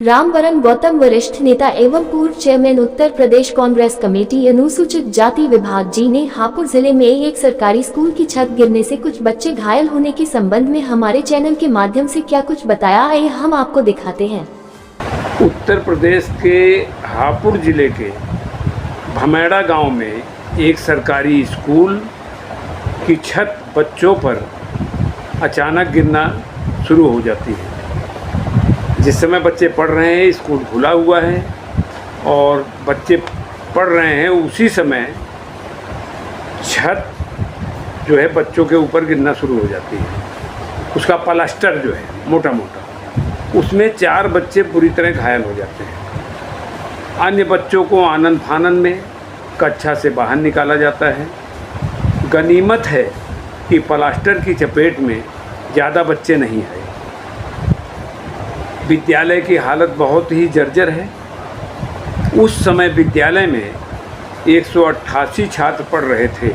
रामवरण गौतम वरिष्ठ नेता एवं पूर्व चेयरमैन उत्तर प्रदेश कांग्रेस कमेटी अनुसूचित जाति विभाग जी ने हापुड़ जिले में एक सरकारी स्कूल की छत गिरने से कुछ बच्चे घायल होने के संबंध में हमारे चैनल के माध्यम से क्या कुछ बताया, आइए हम आपको दिखाते हैं। उत्तर प्रदेश के हापुड़ जिले के भमेड़ा गांव में एक सरकारी स्कूल की छत बच्चों पर अचानक गिरना शुरू हो जाती है। जिस समय बच्चे पढ़ रहे हैं, स्कूल खुला हुआ है और बच्चे पढ़ रहे हैं, उसी समय छत जो है बच्चों के ऊपर गिरना शुरू हो जाती है। उसका प्लास्टर जो है मोटा मोटा, उसमें 4 बच्चे पूरी तरह घायल हो जाते हैं। अन्य बच्चों को आनन फानन में कक्षा से बाहर निकाला जाता है। गनीमत है कि प्लास्टर की चपेट में ज़्यादा बच्चे नहीं आए। विद्यालय की हालत बहुत ही जर्जर है। उस समय विद्यालय में 188 छात्र पढ़ रहे थे।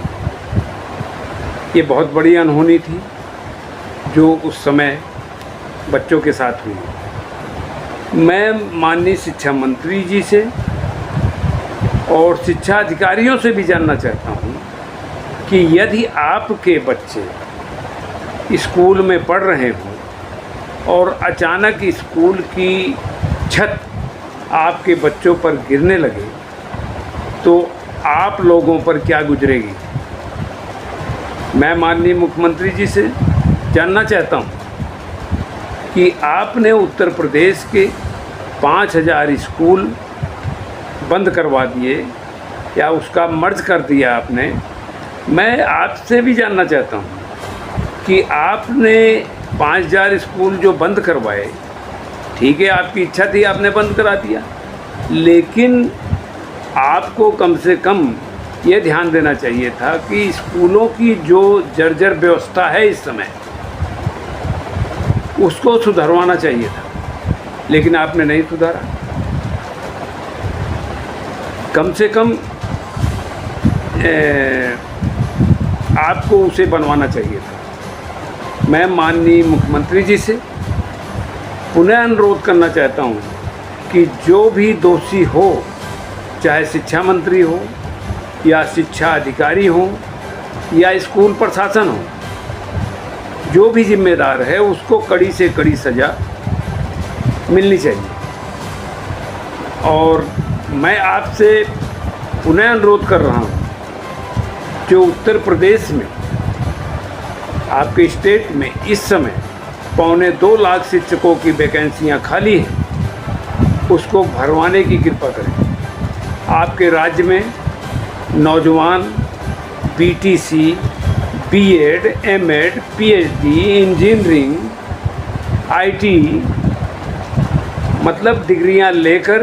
ये बहुत बड़ी अनहोनी थी जो उस समय बच्चों के साथ हुई। मैं माननीय शिक्षा मंत्री जी से और शिक्षा अधिकारियों से भी जानना चाहता हूँ कि यदि आपके बच्चे स्कूल में पढ़ रहे हों और अचानक स्कूल की छत आपके बच्चों पर गिरने लगे तो आप लोगों पर क्या गुजरेगी। मैं माननीय मुख्यमंत्री जी से जानना चाहता हूँ कि आपने उत्तर प्रदेश के 5000 स्कूल बंद करवा दिए या उसका मर्ज कर दिया आपने। मैं आपसे भी जानना चाहता हूँ कि आपने 5000 स्कूल जो बंद करवाए, ठीक है, आपकी इच्छा थी, आपने बंद करा दिया, लेकिन आपको कम से कम ये ध्यान देना चाहिए था कि स्कूलों की जो जर्जर व्यवस्था है इस समय, उसको सुधरवाना चाहिए था, लेकिन आपने नहीं सुधारा। कम से कम आपको उसे बनवाना चाहिए था। मैं माननीय मुख्यमंत्री जी से पुनः अनुरोध करना चाहता हूँ कि जो भी दोषी हो, चाहे शिक्षा मंत्री हो या शिक्षा अधिकारी हो या स्कूल प्रशासन हो, जो भी जिम्मेदार है उसको कड़ी से कड़ी सज़ा मिलनी चाहिए। और मैं आपसे पुनः अनुरोध कर रहा हूँ, जो उत्तर प्रदेश में आपके स्टेट में इस समय 2.25 लाख शिक्षकों की वैकेंसियां खाली हैं, उसको भरवाने की कृपा करें। आपके राज्य में नौजवान BTC, BEd, MEd, PhD, engineering, IT मतलब डिग्रियां लेकर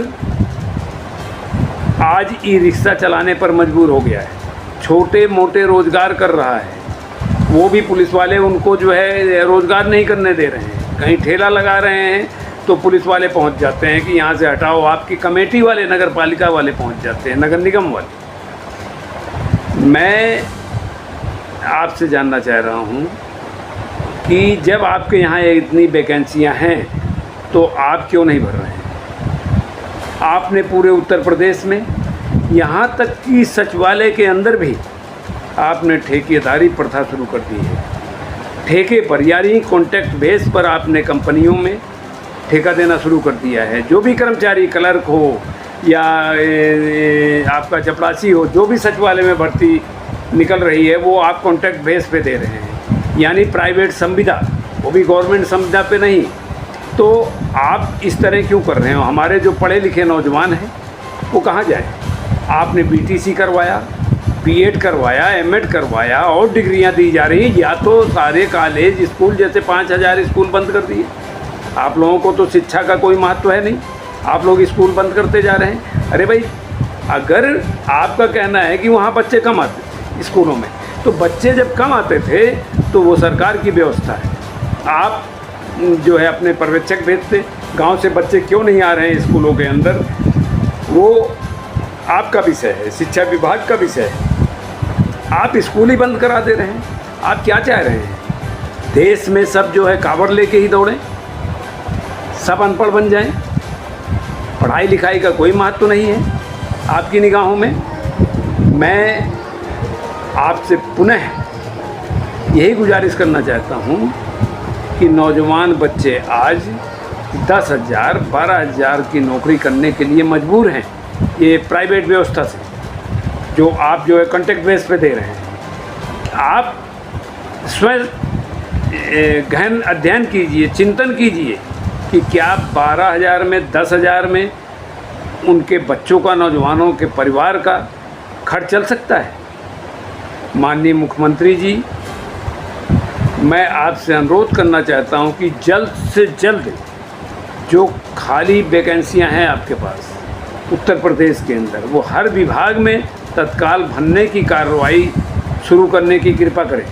आज ई रिक्शा चलाने पर मजबूर हो गया है। छोटे मोटे रोज़गार कर रहा है, वो भी पुलिस वाले उनको जो है रोज़गार नहीं करने दे रहे हैं। कहीं ठेला लगा रहे हैं तो पुलिस वाले पहुंच जाते हैं कि यहाँ से हटाओ। आपकी कमेटी वाले, नगर पालिका वाले पहुंच जाते हैं, नगर निगम वाले। मैं आपसे जानना चाह रहा हूँ कि जब आपके यहाँ इतनी वैकेंसियाँ हैं तो आप क्यों नहीं भर रहे हैं। आपने पूरे उत्तर प्रदेश में, यहाँ तक कि सचिवालय के अंदर भी आपने ठेकेदारी प्रथा शुरू कर दी है। ठेके पर यानी कॉन्ट्रैक्ट बेस पर आपने कंपनियों में ठेका देना शुरू कर दिया है। जो भी कर्मचारी, क्लर्क हो या आपका चपरासी हो, जो भी सचिवालय में भर्ती निकल रही है वो आप कॉन्ट्रैक्ट बेस पे दे रहे हैं, यानी प्राइवेट संविदा, वो भी गवर्नमेंट संविदा पे नहीं। तो आप इस तरह क्यों कर रहे हो। हमारे जो पढ़े लिखे नौजवान हैं वो कहाँ जाए। आपने बीटीसी करवाया, बीएड करवाया, एमएड करवाया और डिग्रियां दी जा रही हैं। या तो सारे कॉलेज, स्कूल जैसे 5000 स्कूल बंद कर दिए। आप लोगों को तो शिक्षा का कोई महत्व है नहीं, आप लोग स्कूल बंद करते जा रहे हैं। अरे भाई, अगर आपका कहना है कि वहाँ बच्चे कम आते स्कूलों में, तो बच्चे जब कम आते थे तो वो सरकार की व्यवस्था है। आप जो है अपने पर्यवेक्षक भेजते, गाँव से बच्चे क्यों नहीं आ रहे हैं स्कूलों के अंदर, वो आपका विषय है, शिक्षा विभाग का विषय है। आप स्कूल ही बंद करा दे रहे हैं। आप क्या चाह रहे हैं। देश में सब जो है कावड़ लेके ही दौड़ें, सब अनपढ़ बन जाएं। पढ़ाई लिखाई का कोई महत्व नहीं है आपकी निगाहों में। मैं आपसे पुनः यही गुजारिश करना चाहता हूँ कि नौजवान बच्चे आज 10,000 12,000 की नौकरी करने के लिए मजबूर हैं, ये प्राइवेट व्यवस्था से जो आप जो है कॉन्ट्रैक्ट बेस पे दे रहे हैं। आप स्वयं गहन अध्ययन कीजिए, चिंतन कीजिए कि क्या 12,000 में 10,000 में उनके बच्चों का, नौजवानों के परिवार का खर्च चल सकता है। माननीय मुख्यमंत्री जी, मैं आपसे अनुरोध करना चाहता हूं कि जल्द से जल्द जो खाली वैकेंसियां हैं आपके पास उत्तर प्रदेश के अंदर, वो हर विभाग में तत्काल भरने की कार्रवाई शुरू करने की कृपा करें।